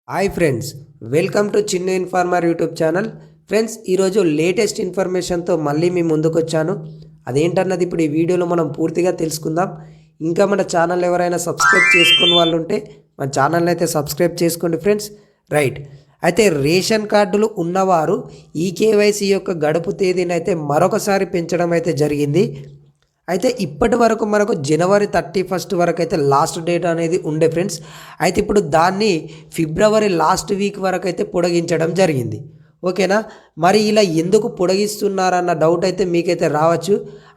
Hi friends, welcome to చిన్న informer YouTube channel. Friends, ఈరోజు latest ఇన్ఫర్మేషన్తో మళ్ళీ మీ ముందుకు వచ్చాను. అదేంటన్నది ఇప్పుడు ఈ వీడియోలో మనం పూర్తిగా తెలుసుకుందాం. ఇంకా మన ఛానల్ ఎవరైనా సబ్స్క్రైబ్ చేసుకున్న వాళ్ళు ఉంటే మన ఛానల్ని అయితే సబ్స్క్రైబ్ చేసుకోండి ఫ్రెండ్స్. రైట్, అయితే రేషన్ కార్డులు ఉన్నవారు ఈ కేవైసీ యొక్క గడుపు తేదీని అయితే మరొకసారి పెంచడం అయితే జరిగింది. అయితే ఇప్పటి వరకు మనకు జనవరి 31 వరకు అయితే లాస్ట్ డేట్ అనేది ఉండే ఫ్రెండ్స్. అయితే ఇప్పుడు దాన్ని ఫిబ్రవరి లాస్ట్ వీక్ వరకు అయితే పొడిగించడం జరిగింది. ఓకేనా, మరి ఇలా ఎందుకు పొడిగిస్తున్నారన్న డౌట్ అయితే మీకైతే రావచ్చు.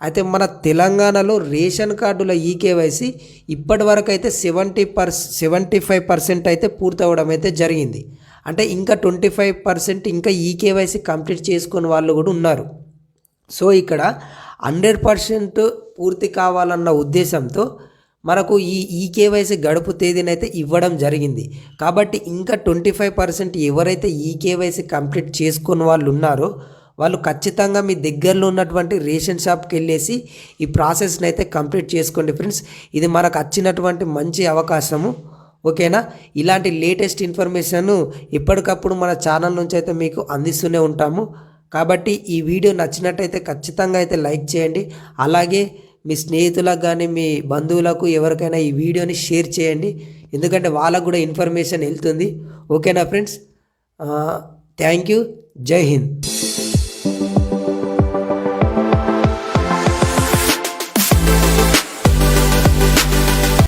అయితే మన తెలంగాణలో రేషన్ కార్డుల ఈకేవైసీ ఇప్పటి వరకు అయితే 75% అయితే పూర్తవడం అయితే జరిగింది. అంటే ఇంకా 25% ఇంకా ఈకేవైసీ కంప్లీట్ చేసుకునే వాళ్ళు కూడా ఉన్నారు. సో ఇక్కడ 100% పూర్తి కావాలన్న ఉద్దేశంతో మనకు ఈ కేవైసీ గడుపు తేదీనైతే ఇవ్వడం జరిగింది. కాబట్టి ఇంకా 25% ఎవరైతే ఈ కేవైసీ కంప్లీట్ చేసుకున్న వాళ్ళు ఉన్నారో వాళ్ళు ఖచ్చితంగా మీ దగ్గరలో ఉన్నటువంటి రేషన్ షాప్కి వెళ్ళేసి ఈ ప్రాసెస్ని అయితే కంప్లీట్ చేసుకోండి ఫ్రెండ్స్. ఇది మనకు వచ్చినటువంటి మంచి అవకాశము. ఓకేనా, ఇలాంటి లేటెస్ట్ ఇన్ఫర్మేషన్ ఎప్పటికప్పుడు మన ఛానల్ నుంచి అయితే మీకు అందిస్తూనే ఉంటాము. కాబట్టి ఈ వీడియో నచ్చినట్టయితే ఖచ్చితంగా అయితే లైక్ చేయండి. అలాగే మీ స్నేహితులకు కానీ మీ బంధువులకు ఎవరికైనా ఈ వీడియోని షేర్ చేయండి, ఎందుకంటే వాళ్ళకు కూడా ఇన్ఫర్మేషన్ వెళ్తుంది. ఓకేనా ఫ్రెండ్స్, థ్యాంక్ యూ. జై హింద్.